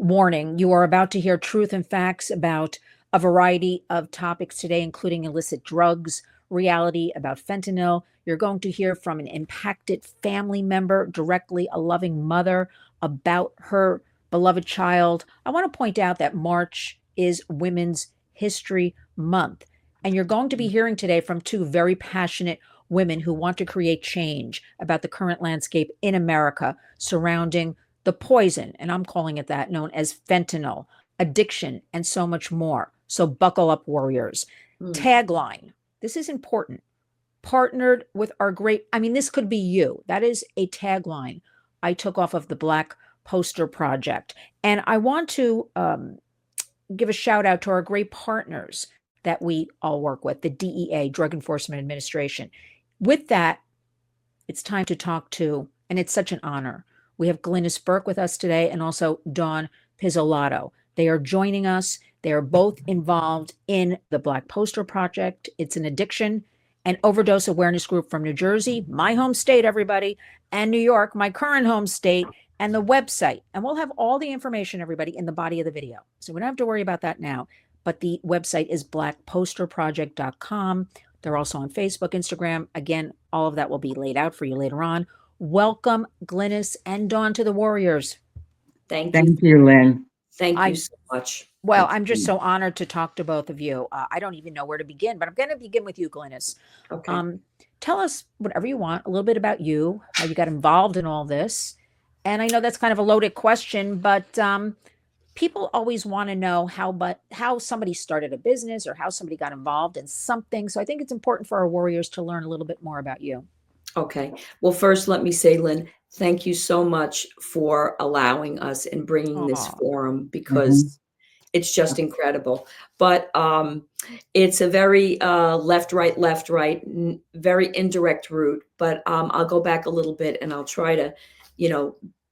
Warning, you are about to hear truth and facts about a variety of topics today, including illicit drugs, reality about fentanyl. You're going to hear from an impacted family member, directly a loving mother, about her beloved child. I want to point out that March is Women's History Month. And you're going to be hearing today from two very passionate women who want to create change about the current landscape in America surrounding the poison, and I'm calling it that, known as fentanyl, addiction, and so much more. So buckle up, warriors. Tagline, this is important. Partnered with our great, this could be you. That is a tagline I took off of the Black Poster Project. And I want to give a shout out to our great partners that we all work with, the DEA, Drug Enforcement Administration. With that, it's time to talk to, and it's such an honor. We have Glynis Burke with us today and also Dawn Pizzolato. They are joining us. They are both involved in the Black Poster Project. It's an addiction and overdose awareness group from New Jersey, my home state, everybody, and New York, my current home state, and the website. And we'll have all the information, everybody, in the body of the video. So we don't have to worry about that now. But the website is blackposterproject.com. They're also on Facebook, Instagram. Again, all of that will be laid out for you later on. Welcome, Glynis and Dawn, to the Warriors. Thank you. Thank you, Lynn. Thank you so much. Well, I'm just so honored to talk to both of you. I don't even know where to begin, but I'm going to begin with you, Glynis. Okay. Tell us whatever you want, a little bit about you, how you got involved in all this. And I know that's kind of a loaded question, but people always want to know how somebody started a business or how somebody got involved in something. So I think it's important for our warriors to learn a little bit more about you. Okay. Well, first, let me say, Lynn, thank you so much for allowing us and bringing this forum, because it's just incredible. But it's a very left, right, very indirect route. But I'll go back a little bit and I'll try to,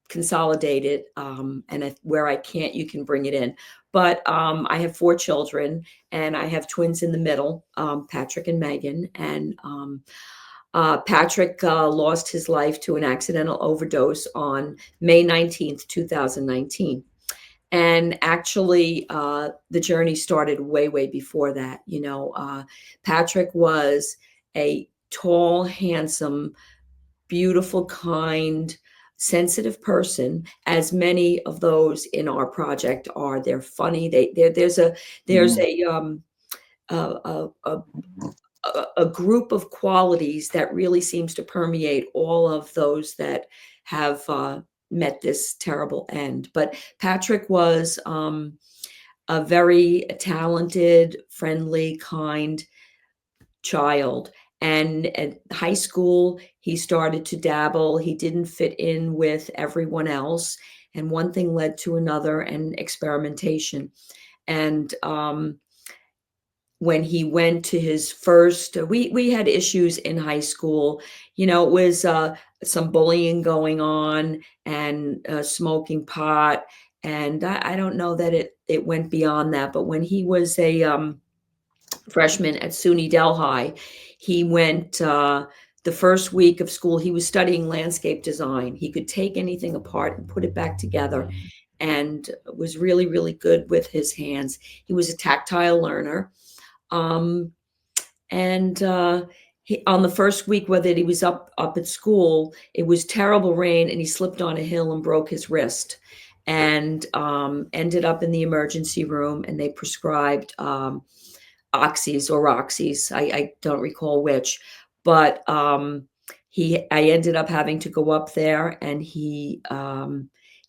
consolidate it. And where I can't, you can bring it in. But I have 4 children and I have twins in the middle, Patrick and Megan. And Patrick lost his life to an accidental overdose on May 19th, 2019. And actually, the journey started way before that. Patrick was a tall, handsome, beautiful, kind, sensitive person, as many of those in our project are. They're funny. There's a group of qualities that really seems to permeate all of those that have met this terrible end. But Patrick was a very talented, friendly, kind child. And at high school, he started to dabble. He didn't fit in with everyone else. And one thing led to another, and experimentation. And when he went to his first, we had issues in high school. It was some bullying going on and smoking pot. And I don't know that it went beyond that. But when he was a freshman at SUNY Delhi, he went the first week of school. He was studying landscape design. He could take anything apart and put it back together, and was really, really good with his hands. He was a tactile learner. On the first week that he was up at school, it was terrible rain, and he slipped on a hill and broke his wrist, and ended up in the emergency room, and they prescribed oxys or oxys. I don't recall which, but I ended up having to go up there, and he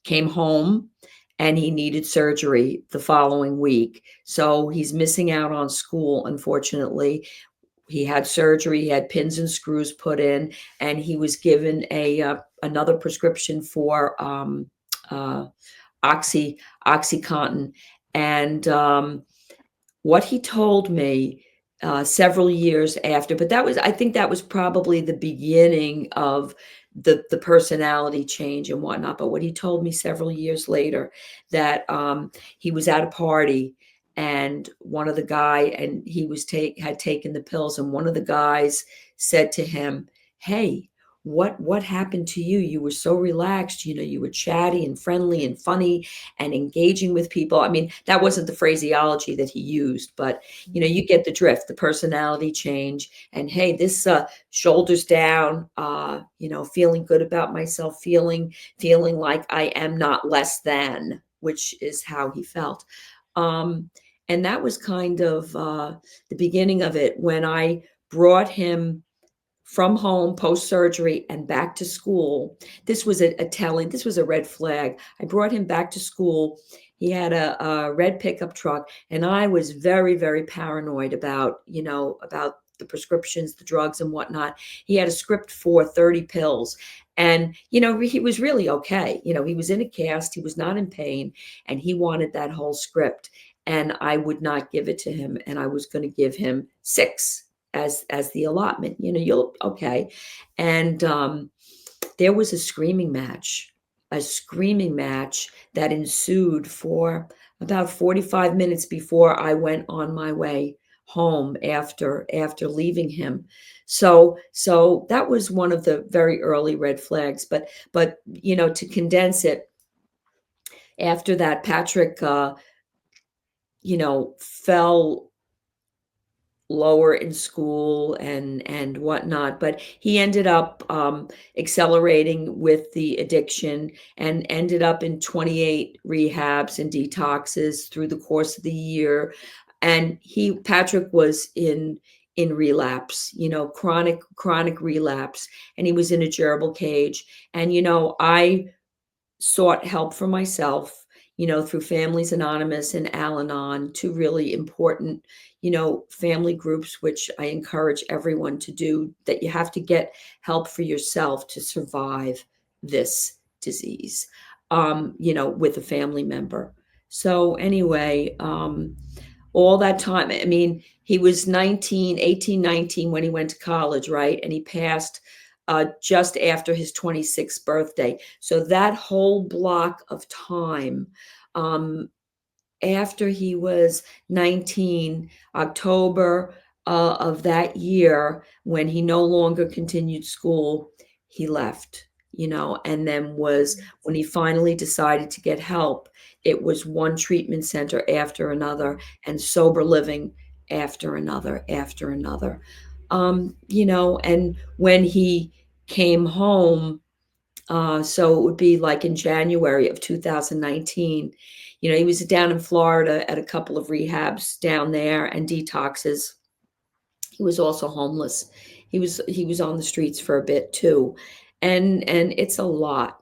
came home, and he needed surgery the following week. So he's missing out on school, unfortunately. He had surgery, he had pins and screws put in, and he was given another prescription for OxyContin. And what he told me several years after, but I think that was probably the beginning of the personality change and whatnot. But what he told me several years later, that he was at a party, and one of the guy, and he had taken the pills, and one of the guys said to him, "Hey, what happened to you? You were so relaxed, you were chatty and friendly and funny and engaging with people. I mean, that wasn't the phraseology that he used, but you get the drift, the personality change. And hey, this shoulders down, feeling good about myself, feeling like I am not less than, which is how he felt. And that was kind of the beginning of it when I brought him from home post-surgery and back to school. This was this was a red flag. I brought him back to school. He had a red pickup truck, and I was very, very paranoid about the prescriptions, the drugs and whatnot. He had a script for 30 pills. And, he was really okay. He was in a cast, he was not in pain, and he wanted that whole script. And I would not give it to him. And I was going to give him 6 as the allotment. You'll okay. And there was a screaming match that ensued for about 45 minutes before I went on my way home after leaving him. So that was one of the very early red flags. But to condense it, after that, Patrick fell lower in school and whatnot, but he ended up accelerating with the addiction and ended up in 28 rehabs and detoxes through the course of the year. And Patrick was in relapse, chronic relapse, and he was in a gerbil cage. And I sought help for myself, through Families Anonymous and Al-Anon, 2 really important, family groups, which I encourage everyone to do, that you have to get help for yourself to survive this disease, with a family member. So anyway, all that time, I mean, he was 18, 19 when he went to college, right? And he passed just after his 26th birthday. So that whole block of time, after he was 19, October of that year, when he no longer continued school, he left, and then when he finally decided to get help, it was one treatment center after another and sober living after another, and when he came home, so it would be like in January of 2019, he was down in Florida at a couple of rehabs down there and detoxes. He was also homeless. He was on the streets for a bit too. And it's a lot.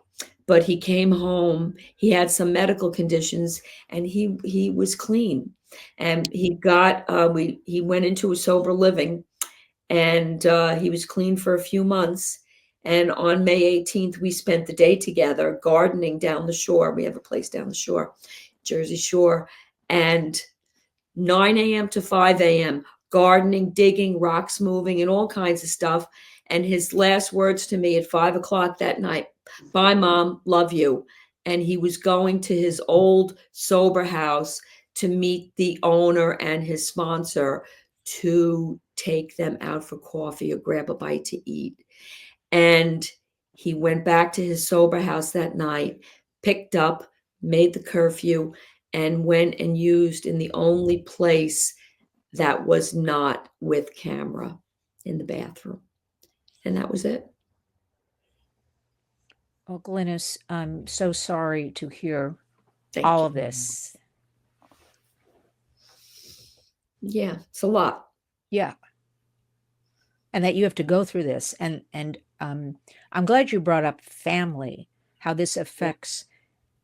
But he came home, he had some medical conditions, and he was clean. And he went into a sober living, and he was clean for a few months. And on May 18th, we spent the day together gardening down the shore. We have a place down the shore, Jersey Shore, and 9 a.m. to 5 a.m., gardening, digging, rocks moving, and all kinds of stuff. And his last words to me at 5 o'clock that night: "Bye, Mom, love you." And he was going to his old sober house to meet the owner and his sponsor to take them out for coffee or grab a bite to eat. And he went back to his sober house that night, picked up, made the curfew, and went and used in the only place that was not with camera, in the bathroom. And that was it. Well, Glynis, I'm so sorry to hear Thank all you. of this. Yeah, it's a lot. Yeah. And that you have to go through this. And I'm glad you brought up family, how this affects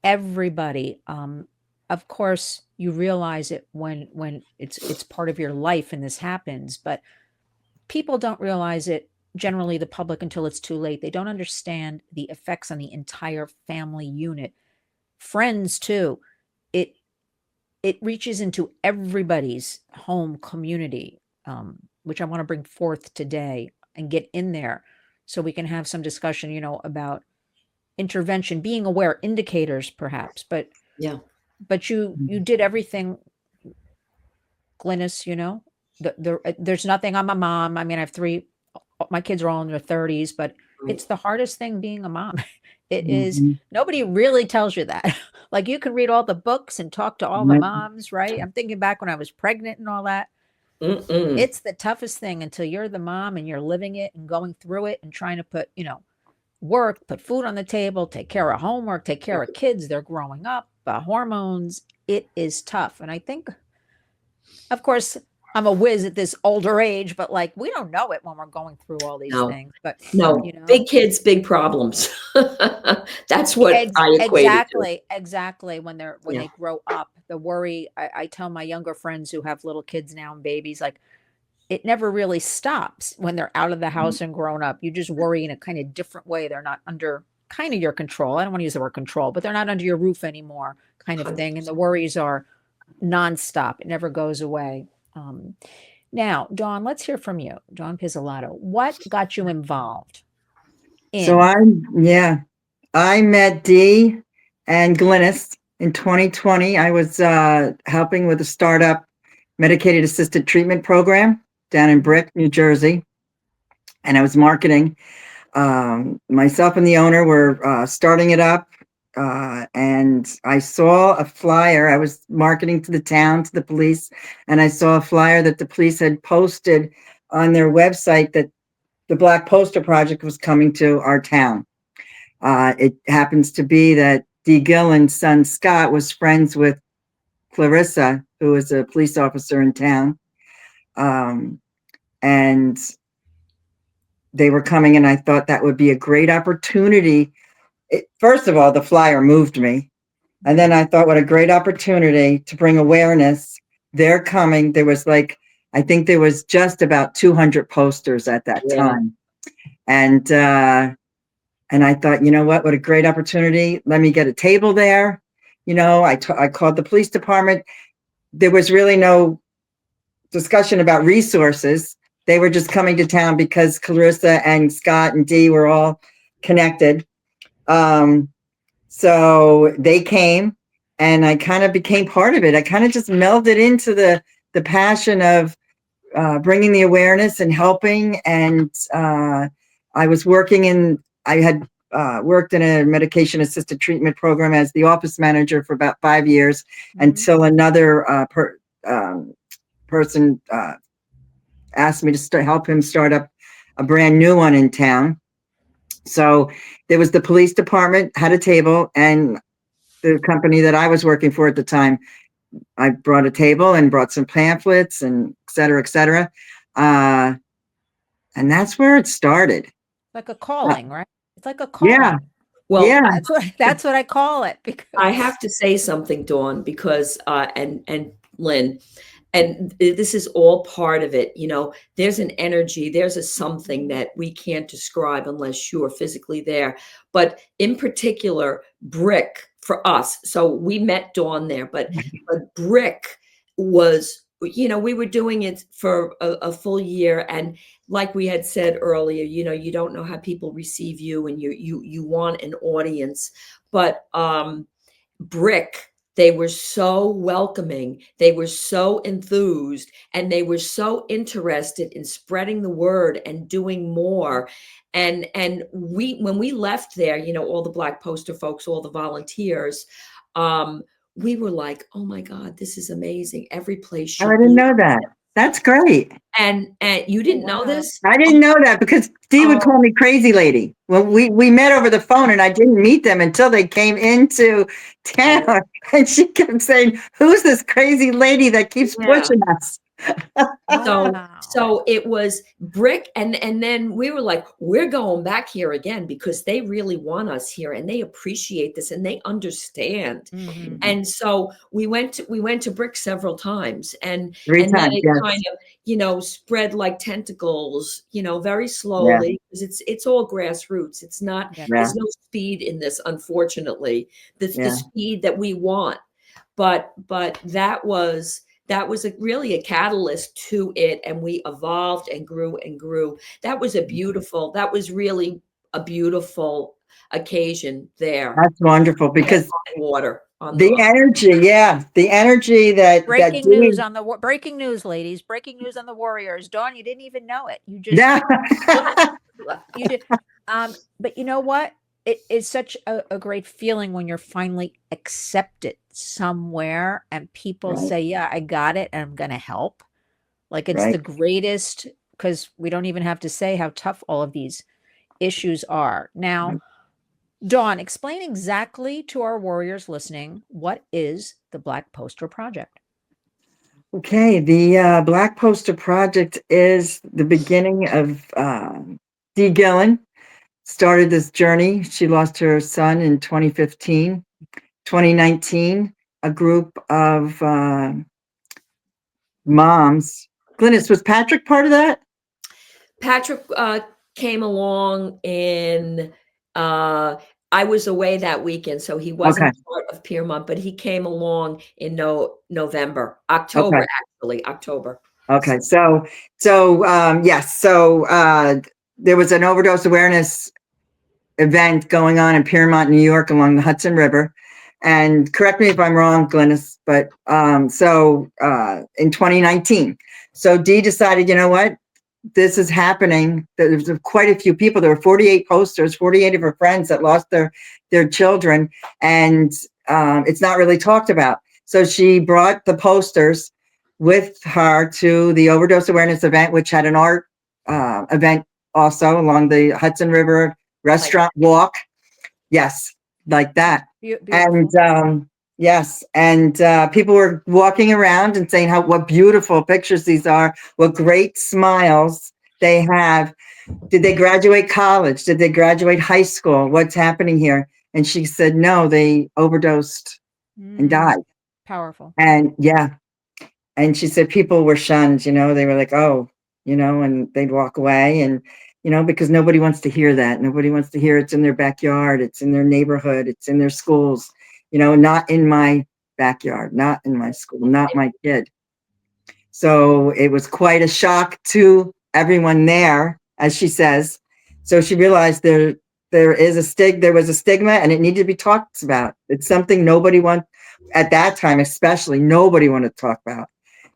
everybody. Of course, you realize it when it's part of your life and this happens, but people don't realize it, generally the public, until it's too late. They don't understand the effects on the entire family unit. Friends too. It reaches into everybody's home community, which I want to bring forth today and get in there so we can have some discussion, about intervention, being aware, indicators perhaps, but Yeah. but you did everything, Glynis, there's nothing. I'm a mom. I mean, I have 3, my kids are all in their 30s, but It's the hardest thing being a mom. It is. Mhm. Nobody really tells you that. Like, you can read all the books and talk to all the Right. moms, right? I'm thinking back when I was pregnant and all that. Mm-mm. It's the toughest thing until you're the mom and you're living it and going through it and trying to put, work, put food on the table, take care of homework, take care of kids. They're growing up, hormones. It is tough. And I think, of course, I'm a whiz at this older age, but like, we don't know it when we're going through all these No. things. But, No, big kids, big problems. That's what I equate it to. exactly. When Yeah. they grow up, the worry, I tell my younger friends who have little kids now and babies, like, it never really stops when they're out of the house and grown up. You just worry in a kind of different way. They're not under kind of your control. I don't want to use the word control, but they're not under your roof anymore, kind of thing. And the worries are nonstop. It never goes away. Now, Dawn, let's hear from you. Dawn Pizzolato. What got you involved So in? I met Dee and Glynis in 2020. I was helping with a startup medicated assisted treatment program down in Brick, New Jersey. And I was marketing. Myself and the owner were starting it up. And I saw a flyer. I was marketing to the town, to the police, and I saw a flyer that the police had posted on their website that the Black Poster Project was coming to our town. It happens to be that Dee Gillen's son, Scott, was friends with Clarissa, who was a police officer in town. And they were coming, and I thought that would be a great opportunity. First of all, the flyer moved me. And then I thought, what a great opportunity to bring awareness. They're coming. There was I think there was just about 200 posters at that time. And I thought, you know what a great opportunity. Let me get a table there. I called the police department. There was really no discussion about resources. They were just coming to town because Clarissa and Scott and Dee were all connected. So they came, and I kind of became part of it. I kind of just melded into the passion of bringing the awareness and helping. And I had worked in a medication assisted treatment program as the office manager for about 5 years until another person asked me to help him start up a brand new one in town. So there was the police department had a table, and the company that I was working for at the time, I brought a table and brought some pamphlets and et cetera, et cetera. And that's where it started. Like a calling, right? It's like a calling. Yeah. Well, yeah. That's what I call it. Because I have to say something, Dawn, because and Lynn, and this is all part of it. There's an energy, there's a something that we can't describe unless you're physically there. But in particular, Brick for us. So we met Dawn there, but Brick was, we were doing it for a full year. And like we had said earlier, you don't know how people receive you, and you want an audience. But Brick, they were so welcoming, they were so enthused, and they were so interested in spreading the word and doing more. And when we left there, all the Black Poster folks, all the volunteers, we were like, oh my God, this is amazing. Every place should I didn't know that. That's great. And you didn't know this? I didn't know that, because Dee would call me crazy lady. Well, we met over the phone, and I didn't meet them until they came into town. And she kept saying, who's this crazy lady that keeps pushing us? So it was Brick, and then we were like, we're going back here again, because they really want us here, and they appreciate this, and they understand. And so we went to Brick several times, and then it kind of spread like tentacles, very slowly, because it's all grassroots. It's not there's no speed in this, unfortunately. The speed that we want, but that was really a catalyst to it, and we evolved and grew and grew. That was really a beautiful occasion there. That's wonderful, because water on the energy that breaking news on the breaking news, ladies. Breaking news on the Warriors. Dawn, you didn't even know it. You just you did. But you know what? It is such a great feeling when you're finally accepted somewhere and people Right, say, yeah, I got it and I'm going to help. Like it's the right. greatest because we don't even have to say how tough all of these issues are. Now, Right. Dawn, explain exactly to our warriors listening what is the Black Poster Project? Okay, the Black Poster Project is the beginning of Dee Gillen started this journey. She lost her son in 2015. 2019, a group of moms. Glynis, was Patrick part of that? Patrick came along in, I was away that weekend, so he Okay, wasn't part of Piermont, but he came along in November, okay, October, actually, October. okay. Yes. There was an overdose awareness event going on in Piermont, New York, along the Hudson River. And correct me if I'm wrong, Glynis, but in 2019, so Dee decided, you know what, this is happening. There's quite a few people. There were 48 posters, 48 of her friends that lost their children, and it's not really talked about. So she brought the posters with her to the overdose awareness event, which had an art event also along the Hudson River restaurant walk. Yes, like that. Beautiful. And yes, and people were walking around and saying what beautiful pictures these are, what great smiles they have. Did they graduate college? Did they graduate high school? What's happening here? And she said, no, they overdosed and died. Powerful. And yeah, and she said people were shunned, they were like, oh, and they'd walk away, and because nobody wants to hear that. Nobody wants to hear it's in their backyard, it's in their neighborhood, it's in their schools, not in my backyard, not in my school, not my kid. So it was quite a shock to everyone there, as she says. So she realized there was a stigma, and it needed to be talked about. It's something nobody at that time, especially nobody wanted to talk about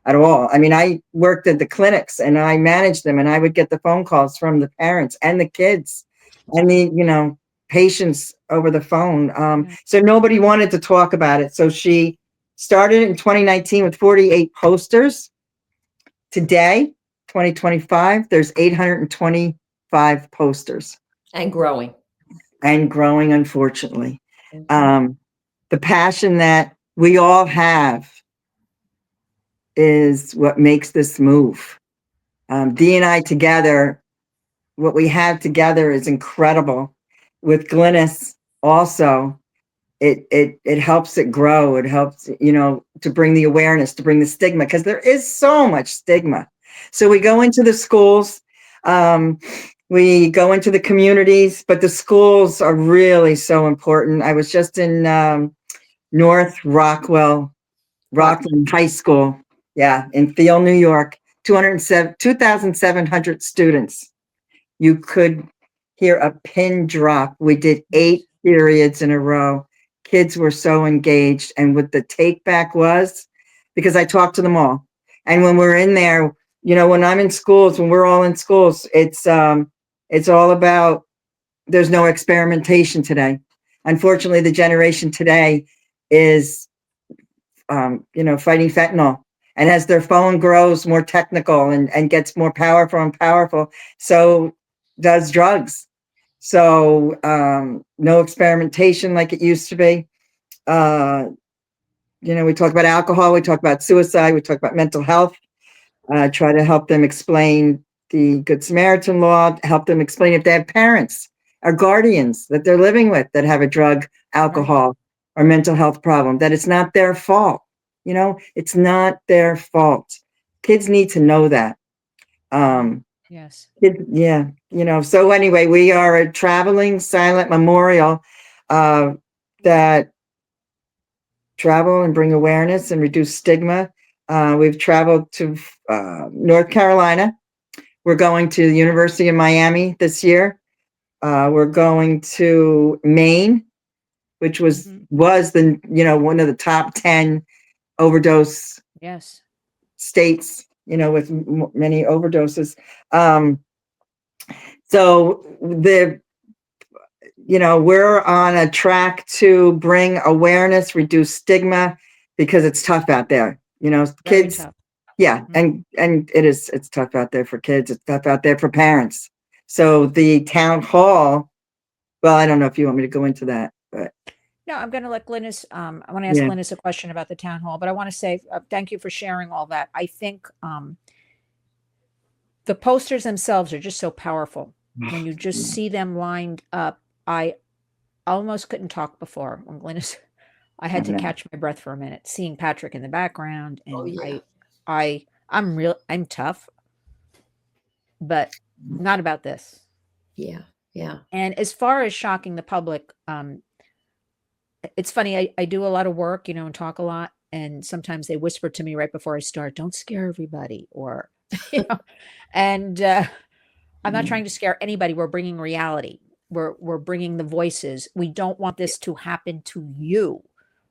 at all. I mean, I worked at the clinics and I managed them, and I would get the phone calls from the parents and the kids and the, patients over the phone. So nobody wanted to talk about it. So she started in 2019 with 48 posters. Today, 2025, there's 825 posters. And growing. And growing, unfortunately. Mhm. The passion that we all have is what makes this move. Dee and I together, what we have together is incredible. With Glynis also, it helps it grow. It helps, to bring the awareness, to bring the stigma, because there is so much stigma. So we go into the schools, we go into the communities, but the schools are really so important. I was just in North Rockland High School, in Thiel, New York, 2,700 students. You could hear a pin drop. We did 8 periods in a row. Kids were so engaged, and what the take back was, because I talked to them all. And when we're in there, when I'm in schools, when we're all in schools, it's all about, there's no experimentation today. Unfortunately, the generation today is, fighting fentanyl. And as their phone grows more technical and gets more powerful, so does drugs. So no experimentation like it used to be. We talk about alcohol, we talk about suicide, we talk about mental health. Try to help them explain the Good Samaritan law, help them explain if they have parents or guardians that they're living with that have a drug, alcohol, or mental health problem, that it's not their fault. It's not their fault. Kids need to know that. Yes. Yeah. So anyway, we are a traveling silent memorial that travel and bring awareness and reduce stigma. We've traveled to North Carolina. We're going to the University of Miami this year. We're going to Maine, which was the, one of the top 10 overdose states, with many overdoses. So the we're on a track to bring awareness, reduce stigma, because it's tough out there. Very Kids. tough. Yeah. Mhm. And it's tough out there for kids. It's tough out there for parents. So the town hall, well, I don't know if you want me to go into that, but No, I'm going to let Glynis, I want to ask yeah. Glynis a question about the town hall, but I want to say thank you for sharing all that. I think the posters themselves are just so powerful. When you just see them lined up, I almost couldn't talk before when Glynis, I had to catch my breath for a minute, seeing Patrick in the background, Oh, and yeah. I'm tough, but not about this. Yeah. Yeah. And as far as shocking the public, it's funny, I do a lot of work, and talk a lot, and sometimes they whisper to me right before I start, "Don't scare everybody," or, and I'm not trying to scare anybody. We're bringing reality. We're bringing the voices. We don't want this to happen to you,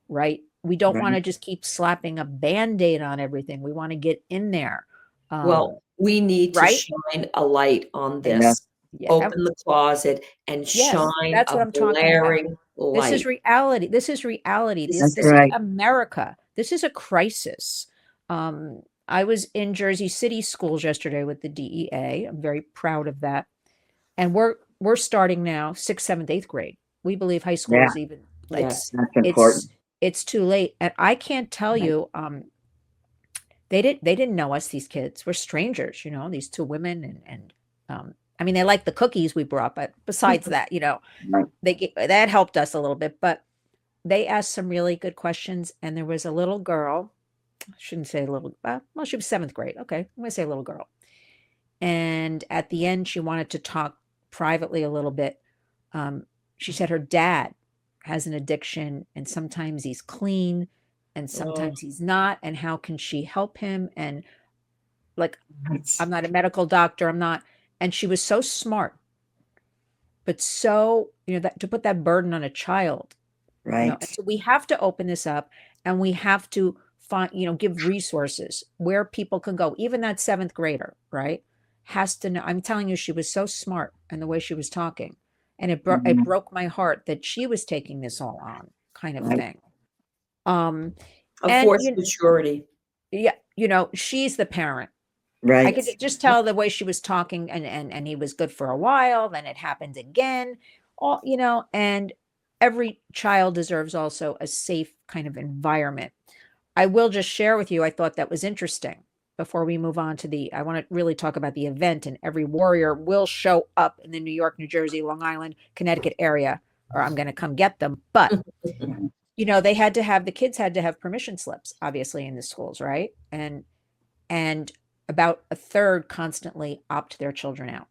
right? We don't want to just keep slapping a Band-Aid on everything. We want to get in there. Well, we need to Right? shine a light on Yeah. this. Yeah. Open the closet and Yes, shine that's a what I'm talking about. blaring This is light. reality. This is reality. This This That's is is right. America. This is a crisis. I was in Jersey City schools yesterday with the DEA. I'm very proud of that. And we're starting now, 6th, 7th, 8th grade. We believe high school Yeah. is even Yes. That's important. it's too late. And I can't tell Right. you, they didn't know us, these kids. We're strangers, these two women and I mean, they liked the cookies we brought, but besides that, Right. that helped us a little bit. But they asked some really good questions, and there was a little girl. I shouldn't say little, well, she was 7th grade. Okay, I'm gonna say little girl. And at the end, she wanted to talk privately a little bit. She said her dad has an addiction, and sometimes he's clean, and Oh, sometimes he's not. And how can she help him? And like, That's I'm not a medical doctor. I'm not. And she was so smart, but so, that to put that burden on a child, and right. so we have to open this up, and we have to find, give resources where people can go. Even that 7th grader, right, has to know. I'm telling you, she was so smart, and the way she was talking, and it Mhm. broke my heart that she was taking this all on, kind of Right. thing. Um, a and forced maturity. yeah, she's the parent. I could Right. just tell the way she was talking, and he was good for a while, then it happened again. All, and every child deserves also a safe kind of environment. I will just share with you, I thought that was interesting. Before we move on to I want to really talk about the event, and every warrior will show up in the New York, New Jersey, Long Island, Connecticut area, or I'm going to come get them. But, the kids had to have permission slips, obviously, in the schools, right? And about a third constantly opt their children out.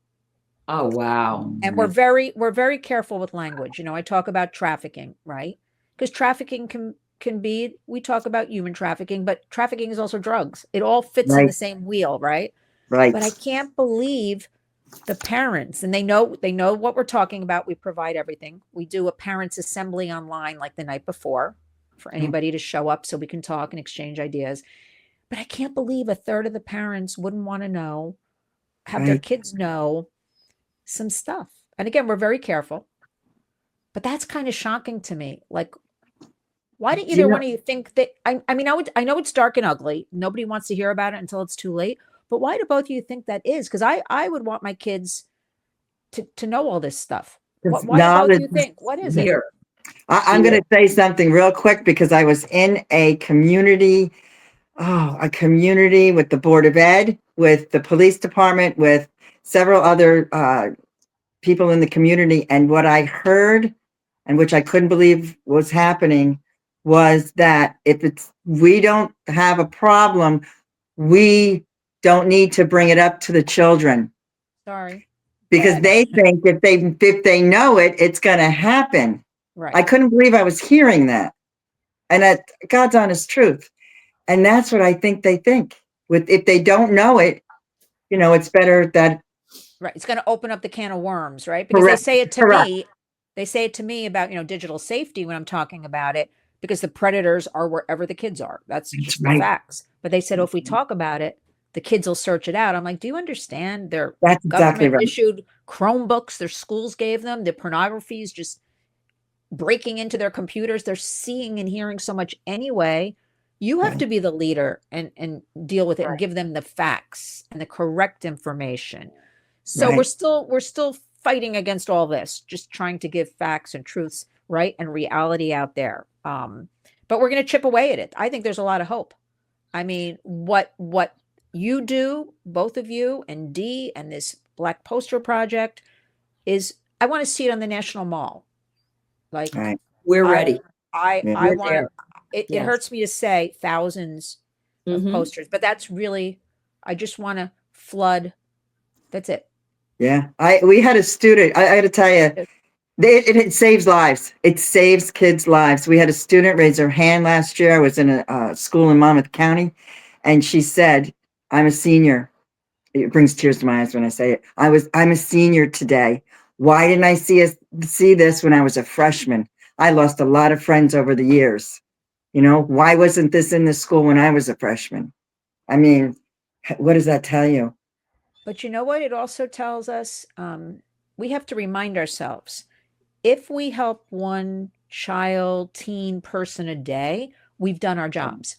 Oh, wow. And we're very careful with language. I talk about trafficking, right? Because trafficking can be, we talk about human trafficking, but trafficking is also drugs. It all fits in the Right. same wheel, right? Right. But I can't believe the parents, and they know what we're talking about. We provide everything. We do a parents assembly online like the night before for anybody to show up so we can talk and exchange ideas. But I can't believe a third of the parents wouldn't want to have their Right. kids know some stuff. And again, we're very careful, but that's kind of shocking to me. Like, why do Do either you one know? of you think that? I mean, I know it's dark and ugly. Nobody wants to hear about it until it's too late. But why do both of you think that is? Because I would want my kids to know all this stuff. Why do both of you think? What is it? Here. I'm going to say something real quick because I was in a community with the Board of Ed, with the police department, with several other people in the community. And what I heard, and which I couldn't believe was happening, was that we don't have a problem, we don't need to bring it up to the children, Sorry. because they think if they know it, it's going to happen. I Right. couldn't believe I was hearing that. And that God's honest truth. And that's what I think they think. If they don't know it, it's better that. Right. It's going to open up the can of worms, right? Because Correct. they say it to Correct. me. They say it to me about, digital safety when I'm talking about it, because the predators are wherever the kids are. That's That's just the right. facts. But they said, oh, if we talk about it, the kids will search it out. I'm like, do you understand? They're That's exactly government right. issued Chromebooks their schools gave them. The pornography is just breaking into their computers. They're seeing and hearing so much anyway. You have Right. to be the leader and deal with it and Right. give them the facts and the correct information. So Right. we're still fighting against all this, just trying to give facts and truths, right, and reality out there. But we're going to chip away at it. I think there's a lot of hope. I mean, what you do, both of you, and Dee, and this Black Poster Project is, I want to see it on the National Mall. Like, Right. We're ready. I Yeah. I We're want there. it Yes. hurts me to say thousands of Mhm. posters, but that's really, I just want to flood. That's it. Yeah. We had a student, I got to tell you, it saves lives. It saves kids' lives. We had a student raise her hand last year. I was in a school in Monmouth County, and she said, I'm a senior. It brings tears to my eyes when I say it. I'm a senior today. Why didn't I see this when I was a freshman? I lost a lot of friends over the years. You know, why wasn't this in the school when I was a freshman? I mean, what does that tell you? But you know what? It also tells us we have to remind ourselves, if we help one child, teen person a day, we've done our jobs.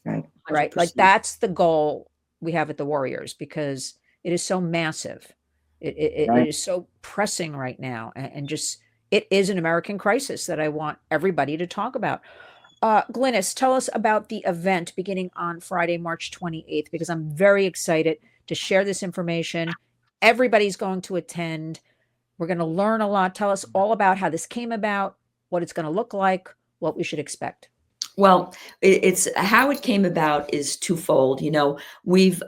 Right. Right? Like 100%. that's the goal we have at the Warriors, because it is so massive. It Right. is so pressing right now, and just it is an American crisis that I want everybody to talk about. Glynis, tell us about the event beginning on Friday, March 28th, because I'm very excited to share this information. Everybody's going to attend. We're going to learn a lot. Tell us all about how this came about, what it's going to look like, what we should expect. Well, it's how it came about is twofold. You know, we've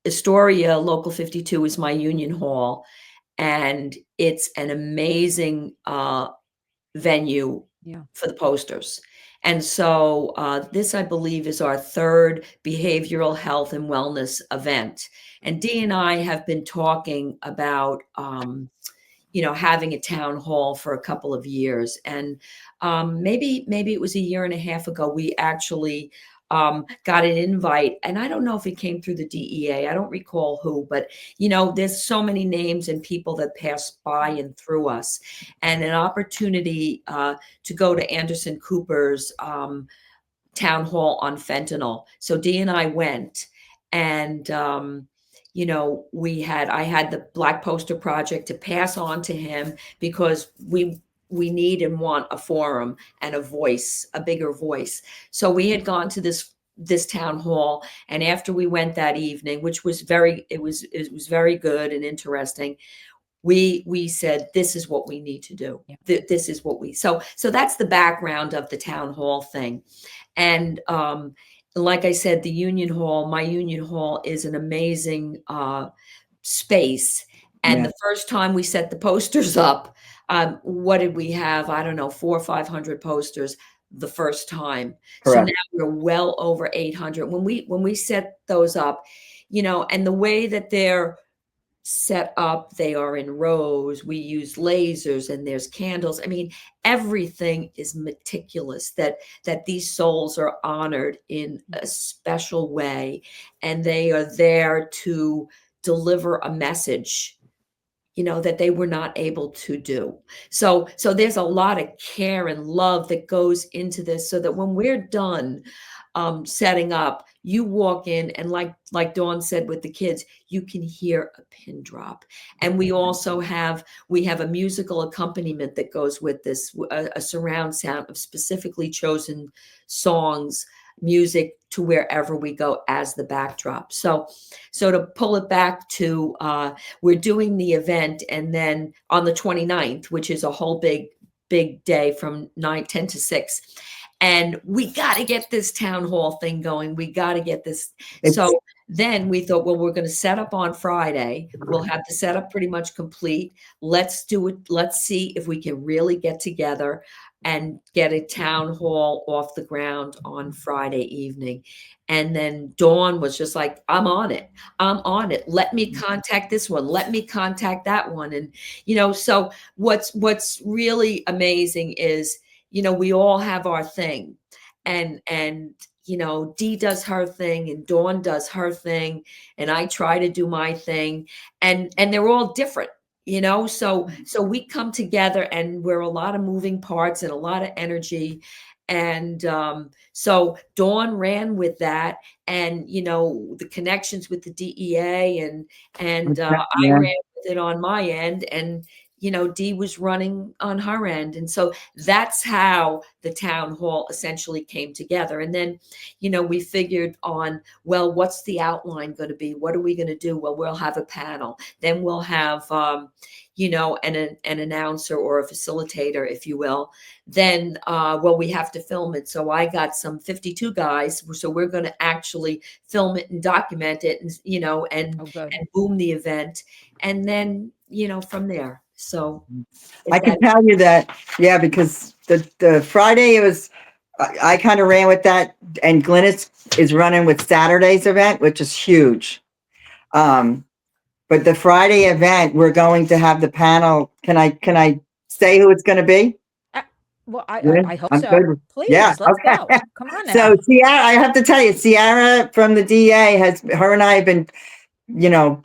Astoria Local 52 is my union hall, and it's an amazing venue Yeah. for the posters. And so this, I believe, is our third behavioral health and wellness event. And Dee and I have been talking about you know, having a town hall for a couple of years. And maybe it was a year and a half ago, we actually got an invite. And I don't know if it came through the DEA. I don't recall who, but, you know, there's so many names and people that pass by and through us. And an opportunity to go to Anderson Cooper's town hall on fentanyl. So Dee and I went, and you know, I had the Black Poster Project to pass on to him, because we need and want a forum and a voice, a bigger voice. So we had gone to this town hall, and after we went that evening, which was it was very good and interesting, we said, this is what we need to do. Yeah. This is what so that's the background of the town hall thing. And like I said, my union hall is an amazing space. And Yeah. the first time we set the posters up, what did we have? I don't know, 400 or 500 posters the first time. So Correct. now we're well over 800. When we set those up, you know, and the way that they're set up, they are in rows. We use lasers, and there's candles. I mean, everything is meticulous, that these souls are honored in a special way, and they are there to deliver a message, you know, that they were not able to do. So there's a lot of care and love that goes into this, so that when we're done setting up, you walk in, and like Dawn said with the kids, you can hear a pin drop. And we also have a musical accompaniment that goes with this, a surround sound of specifically chosen songs, music, to wherever we go as the backdrop. So to pull it back to, we're doing the event, and then on the 29th, which is a whole big day from 10 to 6. And we got to get this town hall thing going. We got to get this. So then we thought, well, we're going to set up on Friday. We'll have the setup pretty much complete. Let's do it. Let's see if we can really get together and get a town hall off the ground on Friday evening. And then Dawn was just like, I'm on it. I'm on it. Let me contact this one. Let me contact that one. And, you know, so what's really amazing is, you know, we all have our thing, and, you know, Dee does her thing, and Dawn does her thing, and I try to do my thing, and they're all different. You know, so we come together and we're a lot of moving parts and a lot of energy. And so Dawn ran with that, and you know, the connections with the DEA, and I Yeah. ran with it on my end, and you know, Dee was running on her end. And so that's how the town hall essentially came together. And then, you know, we figured on, well, what's the outline going to be? What are we going to do? Well, we'll have a panel. Then we'll have, you know, an announcer or a facilitator, if you will. Then, well, we have to film it. So I got some 52 guys. So we're going to actually film it and document it, and, you know, and boom the event. And then, you know, from there. So I can tell you that, yeah, because the Friday it was, I kind of ran with that, and Glynis is running with Saturday's event, which is huge. But the Friday event, we're going to have the panel. Can I say who it's going to be? Well, I hope I'm so. good. Please, Yeah, let's okay. go. Come on now. So Ciara, I have to tell you, Ciara from the DA her and I have been, you know,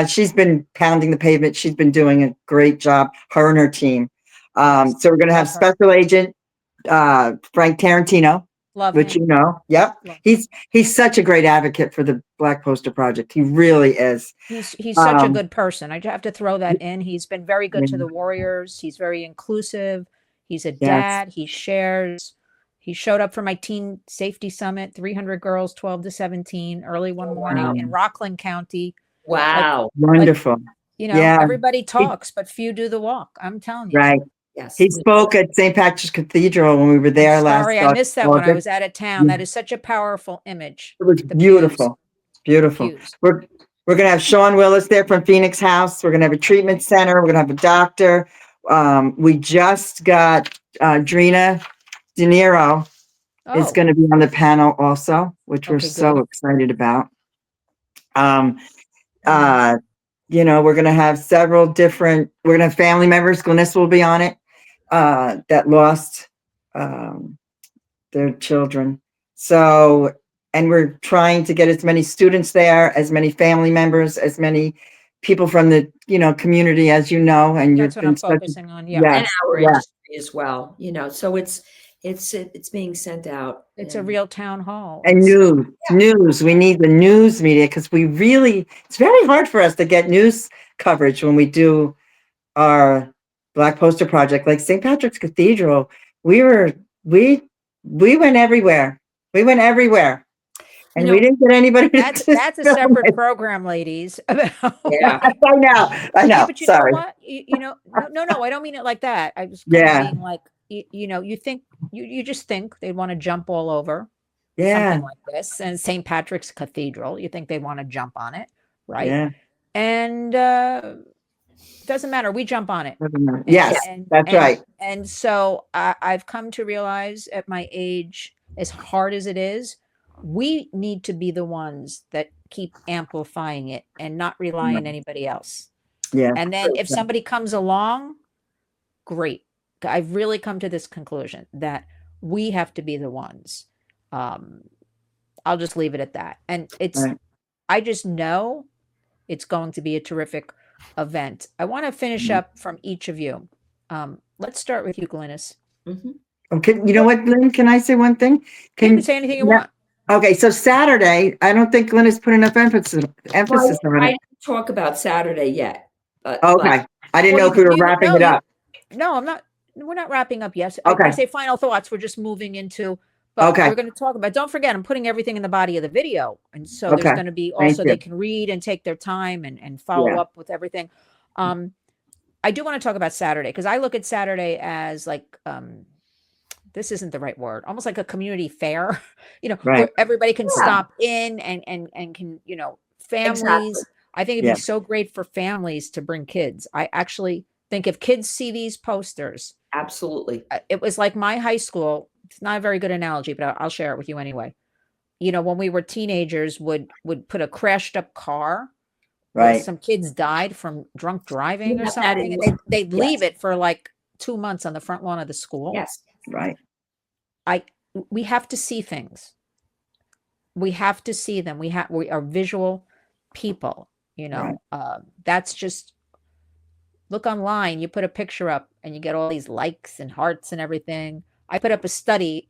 she's been pounding the pavement. She's been doing a great job, her and her team. So we're going to have Special Agent Frank Tarantino, which you know. Yep. He's such a great advocate for the Black Poster Project. He really is. He's such a good person. I have to throw that in. He's been very good to the Warriors. He's very inclusive. He's a dad. He shares. He showed up for my teen safety summit, 300 girls, 12 to 17, early one morning in Rockland County. Wow. Wonderful. You know, everybody talks, but few do the walk. I'm telling you. Right. Yes. He spoke at St. Patrick's Cathedral when we were there last. Sorry, I missed that when I was out of town. That is such a powerful image. It was beautiful. Beautiful. We're going to have Sean Willis there from Phoenix House. We're going to have a treatment center. We're going to have a doctor. We just got Drina De Niro is going to be on the panel also, which we're so excited about. You know, we're going to have several different, we're going to have family members. Glynis will be on it, that lost their children. So, and we're trying to get as many students there, as many family members, as many people from the, you know, community, as you know, and that's what I'm focusing on. Yeah. And our industry as well, you know, so it's being sent out. It's a real town hall. And news. We need the news media, because it's very hard for us to get news coverage when we do our Black Poster Project. Like St. Patrick's Cathedral, we went everywhere. And we didn't get anybody. That's a separate program, ladies. Yeah, I know. Yeah, but you Sorry. know what? You know, no, I don't mean it like that. I was kind of being like, you know, you think you just think they want to jump all over something like this, and St. Patrick's Cathedral, you think they want to jump on it, right? Yeah. And doesn't matter. We jump on it. Yes, that's right. And so I've come to realize at my age, as hard as it is, we need to be the ones that keep amplifying it and not rely on anybody else. Yeah. And then if somebody comes along, great. I've really come to this conclusion that we have to be the ones. I'll just leave it at that. And I just know it's going to be a terrific event. I want to finish up from each of you. Let's start with you, Glynis. Okay. You know what, Lynn? Can I say one thing? You can say anything you want. Okay. So Saturday, I don't think Glynis put enough emphasis on it. I didn't talk about Saturday yet. Okay. I didn't know if we were wrapping it up. No, I'm not. We're not wrapping up yet. Okay. I say final thoughts. We're just moving into, but we're going to talk about, don't forget, I'm putting everything in the body of the video. And so there's going to be also, they can read and take their time and follow up with everything. I do want to talk about Saturday, because I look at Saturday as like, this isn't the right word, almost like a community fair, you know, where everybody can stop in and can, you know, families. Exactly. I think it'd be so great for families to bring kids. I actually think if kids see these posters, absolutely. It was like my high school. It's not a very good analogy, but I'll share it with you anyway. You know, when we were teenagers, would put a crashed up car. Right. Some kids died from drunk driving or something. And they'd leave it for like 2 months on the front lawn of the school. Yes. Right. We have to see things. We have to see them. We are visual people, you know. That's just Look online, you put a picture up and you get all these likes and hearts and everything. I put up a study,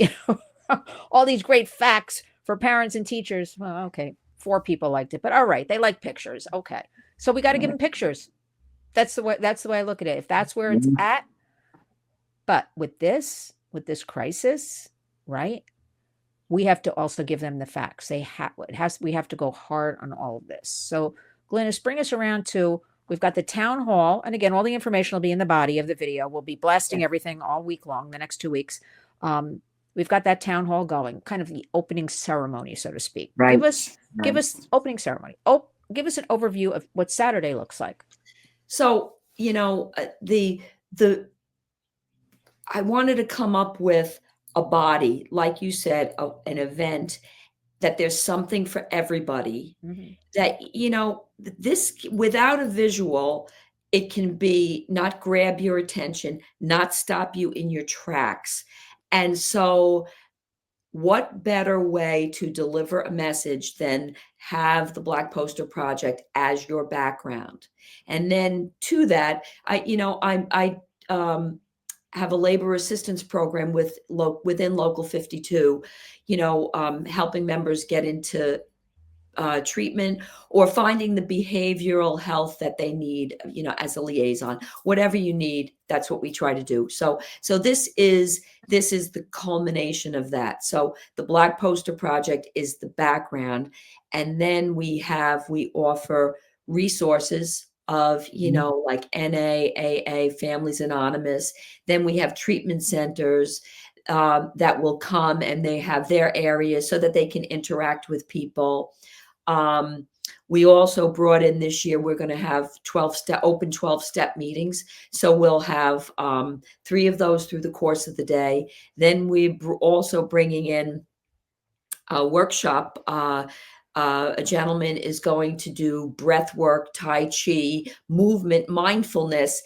all these great facts for parents and teachers. Well, okay, 4 people liked it, but all right, they like pictures. Okay. So we got to give them pictures. That's the way I look at it. If that's where it's at. But with this crisis, right? We have to also give them the facts. We have to go hard on all of this. So Glynis, bring us around to, we've got the town hall. And again, all the information will be in the body of the video. We'll be blasting everything all week long, the next 2 weeks. We've got that town hall going, kind of the opening ceremony, so to speak. Right. Give us opening ceremony. Oh, give us an overview of what Saturday looks like. So, I wanted to come up with a body, like you said, an event that there's something for everybody. That, this, without a visual, it can be not grab your attention, not stop you in your tracks. And so what better way to deliver a message than have the Black Poster Project as your background? And then to that, I have a labor assistance program within Local 52, helping members get into treatment or finding the behavioral health that they need, as a liaison. Whatever you need, that's what we try to do. So this is the culmination of that. So the Black Poster Project is the background, and then we offer resources of, like NA, AA, Families Anonymous. Then we have treatment centers that will come, and they have their areas so that they can interact with people. We also brought in this year, we're going to have 12-step meetings. So we'll have 3 of those through the course of the day. Then we're also bringing in a workshop. A gentleman is going to do breath work, Tai Chi, movement, mindfulness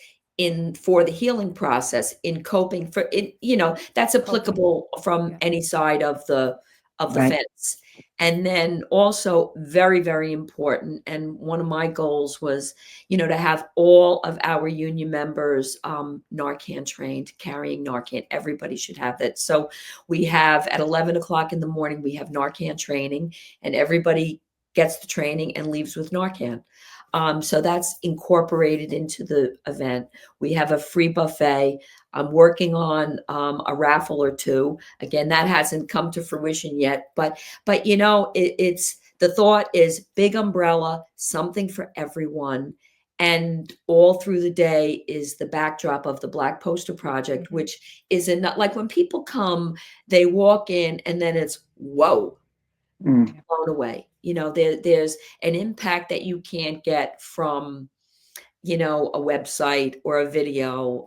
for the healing process, in coping for it, that's applicable from any side of the fence. And then also very, very important, and one of my goals was, to have all of our union members Narcan trained, carrying Narcan. Everybody should have that. So we have at 11 o'clock in the morning, we have Narcan training, and everybody gets the training and leaves with Narcan. So that's incorporated into the event. We have a free buffet. I'm working on a raffle or 2. Again, that hasn't come to fruition yet, but it's the thought is big umbrella, something for everyone. And all through the day is the backdrop of the Black Poster Project, which is not like when people come, they walk in and then it's, whoa, blown away. There's an impact that you can't get from, a website or a video,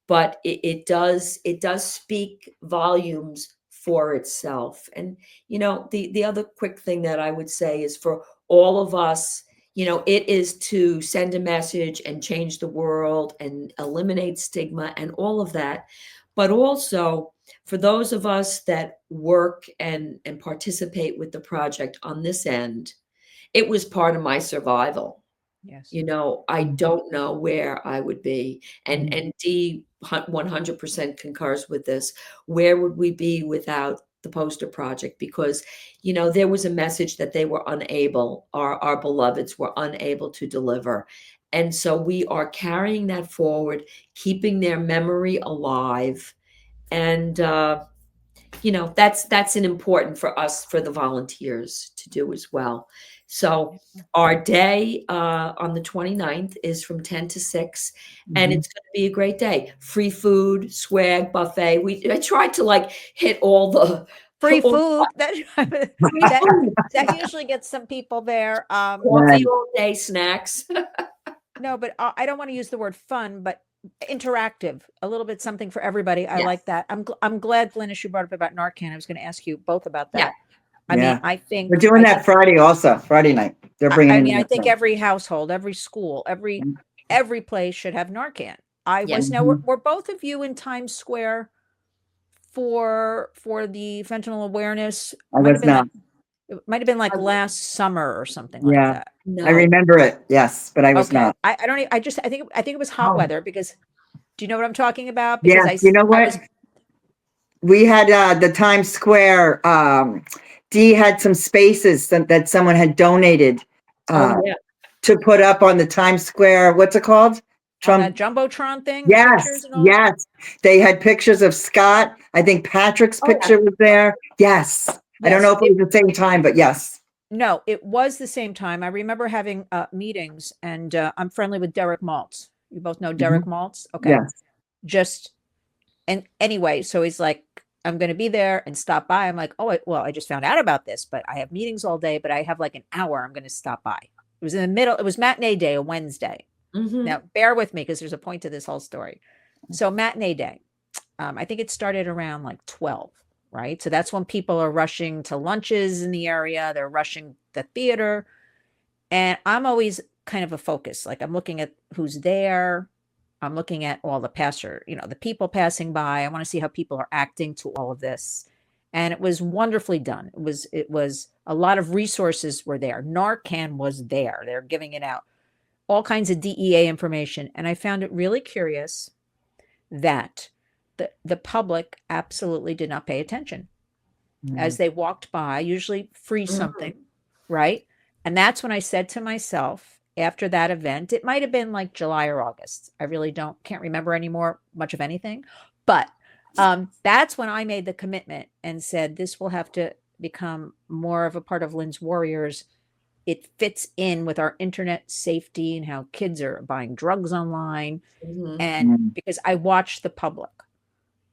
but it does speak volumes for itself. And, the other quick thing that I would say is for all of us, it is to send a message and change the world and eliminate stigma and all of that. But also for those of us that work and participate with the project on this end, it was part of my survival. Yes. I don't know where I would be. And Dee 100% concurs with this. Where would we be without the Poster Project? Because, there was a message that they were unable, our beloveds were unable to deliver. And so we are carrying that forward, keeping their memory alive. And, that's an important for us, for the volunteers to do as well. So our day on the 29th is from 10 to 6, and it's going to be a great day. Free food, swag, buffet. I tried to hit all the free food. That usually gets some people there. Coffee all day, snacks. No, but I don't want to use the word fun, but interactive, a little bit something for everybody. I like that. I'm glad, Glynis, you brought up about Narcan. I was going to ask you both about that. I mean, I think we're doing that Friday also, Friday night. They're bringing I think every household, every school, every place should have Narcan. Now were both of you in Times Square for the fentanyl awareness? I was not. It might have been like last summer or something like Yeah, that. I No. remember it. Yes, but I was Okay. not. I don't even, I think it was hot Oh. weather because do you know what I'm talking about? Because Yes, you know I what? was, We had the Times Square. Dee had some spaces that someone had donated Oh, yeah. to put up on the Times Square. What's it called? on that Jumbotron thing, the Yes, pictures and all. yes. They had pictures of Scott. I think Patrick's Oh, yeah. picture was there. Yes. I don't Yes, know if it was the same time, but yes. No, it was the same time. I remember having meetings, and I'm friendly with Derek Maltz. You both know Derek Maltz? Okay. Yes. Just, and anyway, so he's like, I'm going to be there and stop by. I'm like, oh, well, I just found out about this, but I have meetings all day, but I have like an hour. I'm going to stop by. It was in the middle. It was matinee day, a Wednesday. Now, bear with me because there's a point to this whole story. So matinee day, I think it started around like 12, right? So that's when people are rushing to lunches in the area. They're rushing the theater. And I'm always kind of a focus. Like I'm looking at who's there. I'm looking at all the the people passing by. I want to see how people are acting to all of this. And it was wonderfully done. It was a lot of resources were there. Narcan was there. They're giving it out. All kinds of DEA information. And I found it really curious that the public absolutely did not pay attention as they walked by, usually free something, right? And that's when I said to myself after that event, it might have been like July or August. I really can't remember anymore much of anything. But that's when I made the commitment and said, this will have to become more of a part of Lynn's Warriors. It fits in with our internet safety and how kids are buying drugs online. And because I watched the public,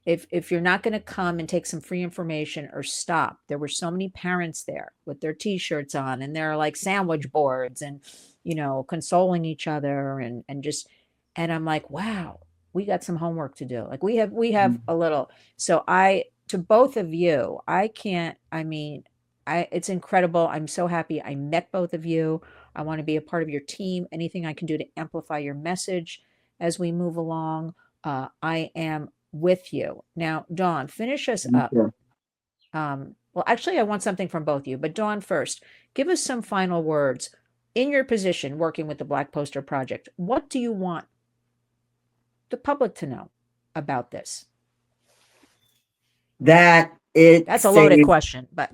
if you're not going to come and take some free information or stop, there were so many parents there with their t-shirts on and they're like sandwich boards and, consoling each other and I'm like, wow, we got some homework to do. Like we have a little, so to both of you, it's incredible. I'm so happy I met both of you. I want to be a part of your team. Anything I can do to amplify your message as we move along, I am with you. Now, Dawn, finish us up. Well, actually, I want something from both of you, but Dawn first. Give us some final words. In your position working with the Black Poster Project, what do you want the public to know about this? That's a loaded question, but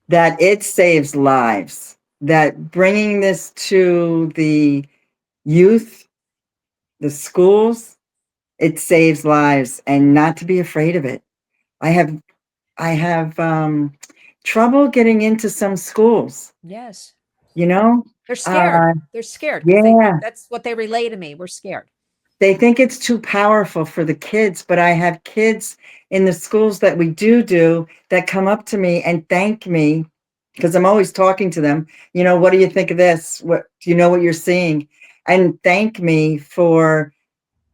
that it saves lives, that bringing this to the youth, the schools, it saves lives, and not to be afraid of it. I have trouble getting into some schools. Yes. They're scared. They're scared. Yeah. That's what they relay to me. We're scared. They think it's too powerful for the kids, but I have kids in the schools that we do that come up to me and thank me because I'm always talking to them. What do you think of this? What do you know what you're seeing? And thank me for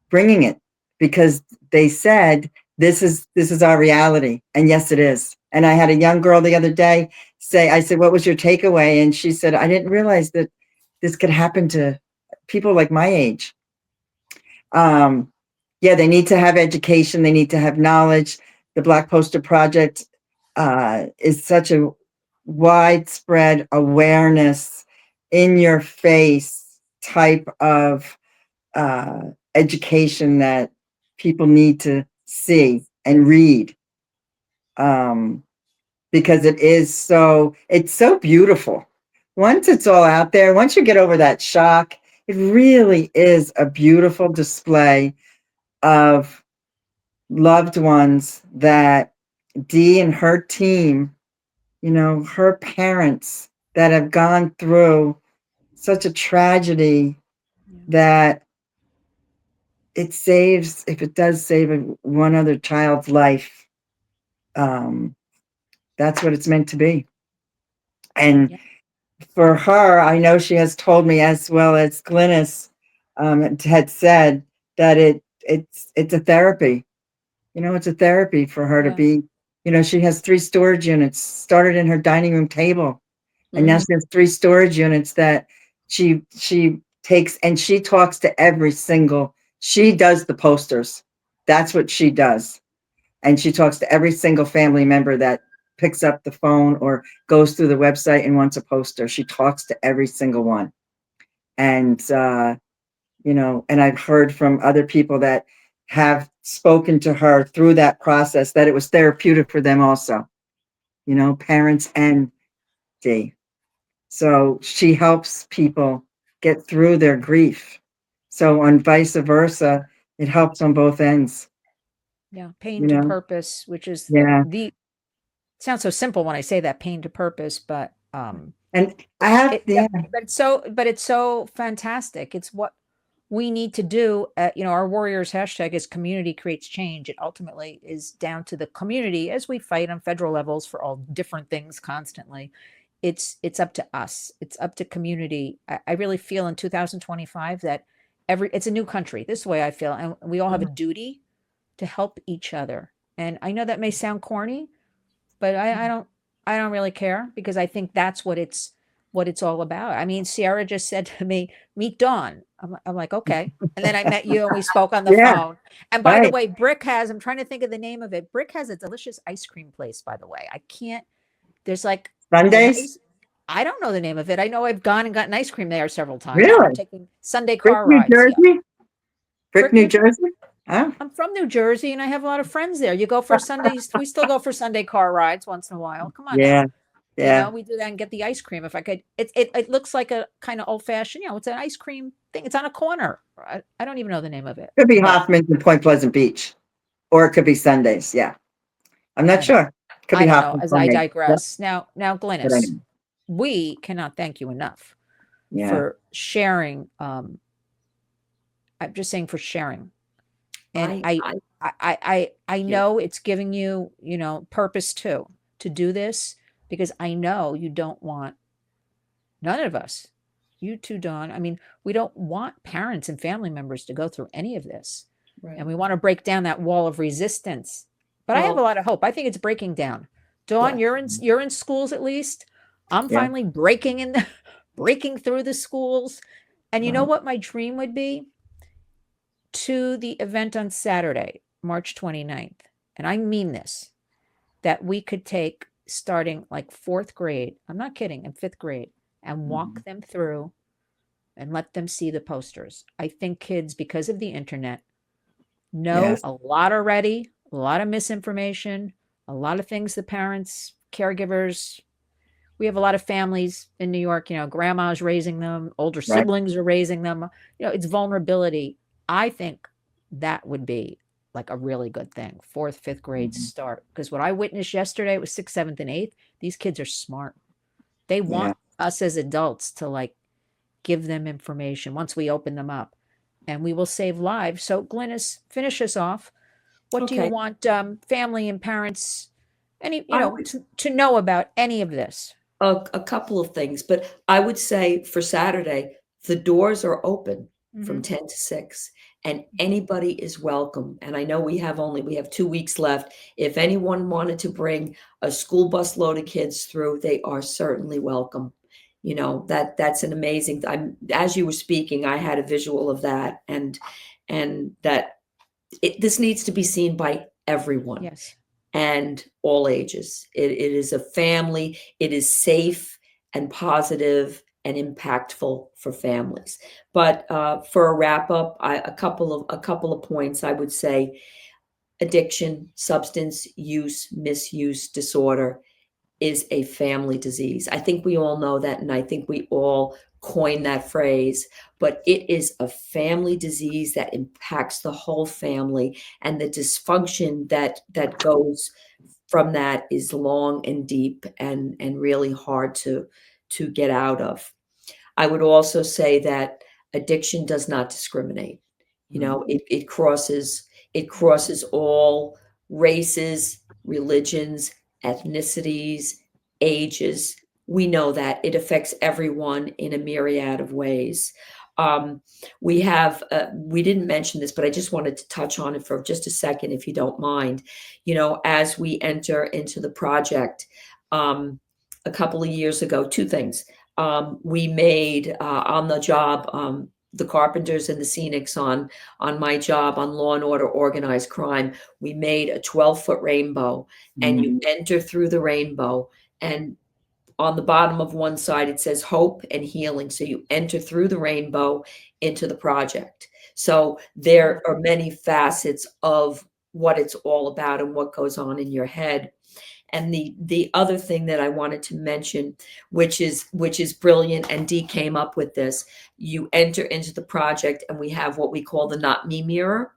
bringing it because they said, this is our reality. And yes, it is. And I had a young girl the other day I said, what was your takeaway? And she said, I didn't realize that this could happen to people like my age. They need to have education. They need to have knowledge. The Black Poster Project is such a widespread awareness, in your face type of education that people need to see and read. Because it's so beautiful. Once it's all out there, once you get over that shock, it really is a beautiful display of loved ones that Dee and her team, her parents that have gone through such a tragedy that it saves, if it does save one other child's life, that's what it's meant to be. And for her, I know she has told me, as well as Glynis had said, that it's a therapy. It's a therapy for her to be, she has 3 storage units, started in her dining room table. And now she has 3 storage units that she takes, and she talks to she does the posters. That's what she does. And she talks to every single family member that picks up the phone or goes through the website and wants a poster. She talks to every single one. And, you know, and I've heard from other people that have spoken to her through that process that it was therapeutic for them also, you know, parents and D. So she helps people get through their grief. So on vice versa, it helps on both ends. Yeah. Pain You to know? purpose, which is Yeah. it sounds so simple when I say that, pain to purpose, but And I have, yeah. but it's so fantastic. It's what we need to do. You know, our warriors hashtag is community creates change. It ultimately is down to the community as we fight on federal levels for all different things constantly. It's up to us. It's up to community. I really feel in 2025 that it's a new country. This way I feel, and we all have a duty to help each other. And I know that may sound corny, but I don't really care, because I think that's what it's all about. I mean, Sierra just said to me, "Meet Dawn." I'm like, okay. And then I met you and we spoke on the Yeah, phone. And by the right. way, I'm trying to think of the name of it. Brick has a delicious ice cream place, by the way. There's like Sundays? I don't know the name of it. I know I've gone and gotten ice cream there several times. Really? I'm taking Sunday Brick, car New rides. Yeah. Jersey? Brick, Brick, New New Jersey? Oh, I'm from New Jersey and I have a lot of friends there. You go for Sundays. We still go for Sunday car rides once in a while. Come on yeah, now. You yeah. know, we do that and get the ice cream. If I could, it looks like a kind of old fashioned, you know, it's an ice cream thing. It's on a corner. I don't even know the name of it. Could be but Hoffman's in Point Pleasant Beach, or it could be Sundays. Yeah, I'm not sure. Could I be don't know. Hoffman's As I Sundays. digress. Now, But I Glynis, know. we cannot thank you enough Yeah, for sharing. I'm just saying, for sharing. And I know it's giving you, you know, purpose too, to do this, because I know you don't want, none of us, you too, Dawn. I mean, we don't want parents and family members to go through any of this. Right. And we want to break down that wall of resistance. But I have a Well, lot of hope. I think it's breaking down. Dawn, yeah. you're in schools at least. I'm Yeah. finally breaking through the schools. And you know what my dream would be? To the event on Saturday, March 29th. And I mean this, that we could take, starting like 4th grade, I'm not kidding, in 5th grade, and walk them through and let them see the posters. I think kids, because of the internet, know Yes. a lot already, a lot of misinformation, a lot of things the parents, caregivers, we have a lot of families in New York, you know, grandma's raising them, older Right. siblings are raising them. You know, it's vulnerability. I think that would be like a really good thing. 4th, 5th grade start. Because what I witnessed yesterday was 6th, 7th, and 8th. These kids are smart. They want us as adults to like give them information once we open them up, and we will save lives. So Glynis, finish us off. What do you Okay. want family and parents, any, you I know, would- to know about any of this? a couple of things, but I would say for Saturday, the doors are open from 10 to 6, and anybody is welcome. And I know we have 2 weeks left. If anyone wanted to bring a school bus load of kids through, they are certainly welcome. You know, that's an amazing, as you were speaking, I had a visual of that, and that this needs to be seen by everyone. Yes. And all ages. It is a family. It is safe and positive and impactful for families. But for a wrap up, a couple of points. I would say addiction, substance use, misuse disorder is a family disease. I think we all know that, and I think we all coined that phrase, but it is a family disease that impacts the whole family, and the dysfunction that goes from that is long and deep and really hard to get out of. I would also say that addiction does not discriminate. You know, it crosses all races, religions, ethnicities, ages. We know that it affects everyone in a myriad of ways. We didn't mention this, but I just wanted to touch on it for just a second, if you don't mind. You know, as we enter into the project, a couple of years ago, two things. We made on the job the Carpenters and the Scenics on my job on Law and Order Organized Crime. We made a 12-foot rainbow, and you enter through the rainbow, and on the bottom of one side it says hope and healing. So you enter through the rainbow into the project. So there are many facets of what it's all about and what goes on in your head. And the other thing that I wanted to mention, which is brilliant, and Dee came up with this, you enter into the project and we have what we call the Not Me mirror.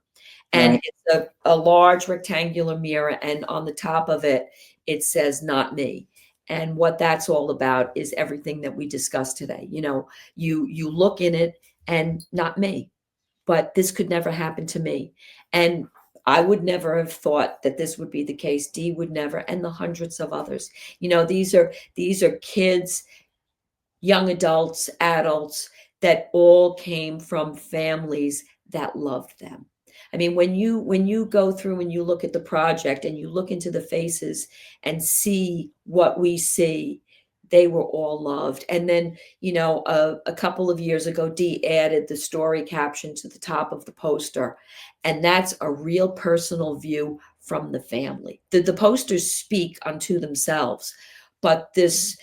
And it's a large rectangular mirror, and on the top of it, it says not me. And what that's all about is everything that we discussed today. You know, you look in it and not me, but this could never happen to me. And I would never have thought that this would be the case. Dee would never, and the hundreds of others. You know, these are kids, young adults, adults that all came from families that loved them. I mean, when you go through and you look at the project and you look into the faces and see what we see, they were all loved. And then, you know, a couple of years ago, Dee added the story caption to the top of the poster. And that's a real personal view from the family. The posters speak unto themselves, but this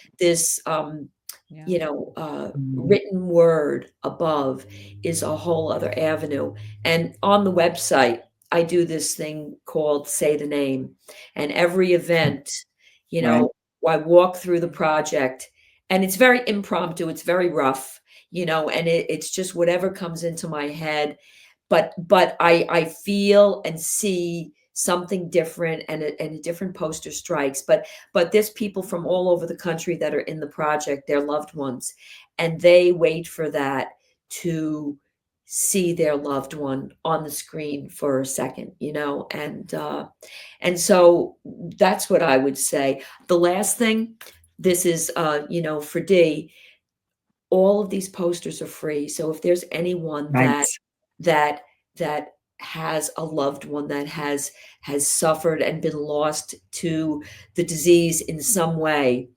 you know, written word above is a whole other avenue. And on the website, I do this thing called Say the Name. And every event, you know, I walk through the project, and it's very impromptu. It's very rough, you know, and it's just whatever comes into my head. But I feel and see something different, and a different poster strikes. But there's people from all over the country that are in the project, their loved ones, and they wait for that to see their loved one on the screen for a second, you know, and so that's what I would say. The last thing, this is, you know, for Dee, all of these posters are free. So if there's anyone that has a loved one that has suffered and been lost to the disease in some way,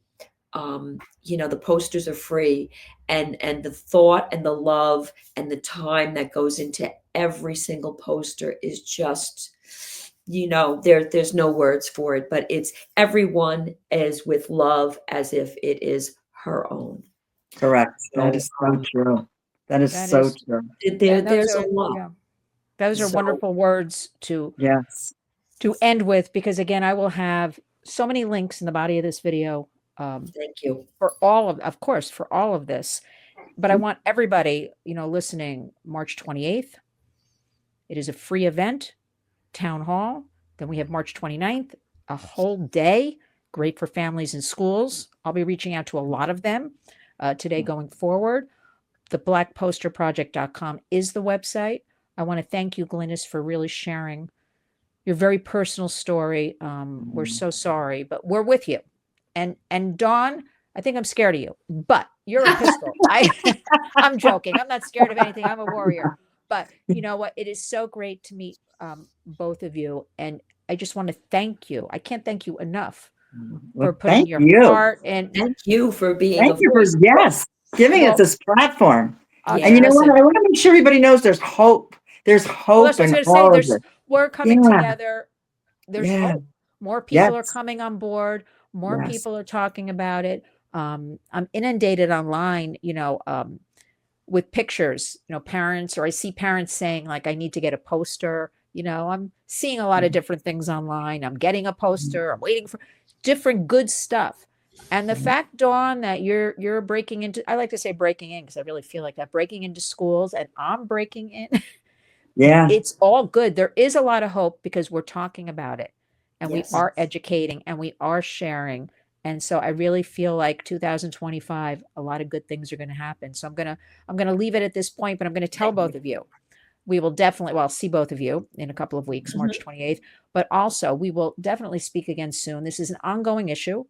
you know, the posters are free, and the thought and the love and the time that goes into every single poster is just, you know, there's no words for it, but it's everyone is with love as if it is her own. Correct. That is so true. That is so true. There's a lot. Yeah. Those are wonderful words to end with, because again, I will have so many links in the body of this video. Thank you. For all of course, for all of this. But I want everybody, you know, listening, March 28th. It is a free event, town hall. Then we have March 29th, a whole day, great for families and schools. I'll be reaching out to a lot of them today going forward. The blackposterproject.com is the website. I want to thank you, Glynis, for really sharing your very personal story. We're so sorry, but we're with you. And Dawn, I think I'm scared of you, but you're a pistol. I'm joking. I'm not scared of anything. I'm a warrior. But you know what? It is so great to meet both of you. And I just want to thank you. I can't thank you enough for putting your heart and thank you for being giving us this platform. And you know what? I want to make sure everybody knows there's hope. There's hope. We're coming together. There's hope. More people are coming on board. More people are talking about it. I'm inundated online, you know, with pictures, you know, parents, or I see parents saying like, I need to get a poster. You know, I'm seeing a lot of different things online. I'm getting a poster. I'm waiting for different good stuff. And the fact, Dawn, that you're breaking into, I like to say breaking in, because I really feel like that, breaking into schools, and I'm breaking in. It's all good. There is a lot of hope because we're talking about it, and we are educating, and we are sharing. And so I really feel like 2025, a lot of good things are going to happen. So I'm going to leave it at this point, but I'm going to tell both of you, we will definitely, well, see both of you in a couple of weeks, March 28th, but also we will definitely speak again soon. This is an ongoing issue,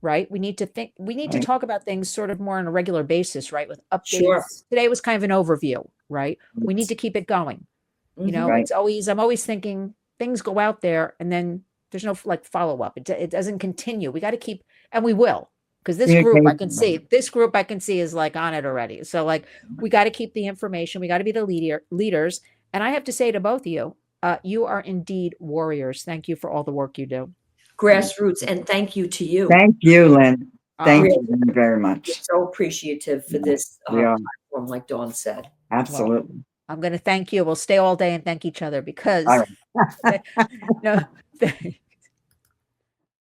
right? We need to to talk about things sort of more on a regular basis, right? With updates. Sure. Today was kind of an overview, right? We need to keep it going. You know, I'm always thinking things go out there and then there's no like follow-up. It doesn't continue. We got to keep, and we will. Because this group I can Communication. see is like on it already. So like we got to keep the information. We got to be the leaders. And I have to say to both of you, you are indeed warriors. Thank you for all the work you do. Grassroots, and thank you to you. Thank you, Lynn. Thank Really, you very we're much. so appreciative for this We are. platform, like Dawn said. Absolutely. I'm going to thank you. We'll stay all day and thank each other because All right. no,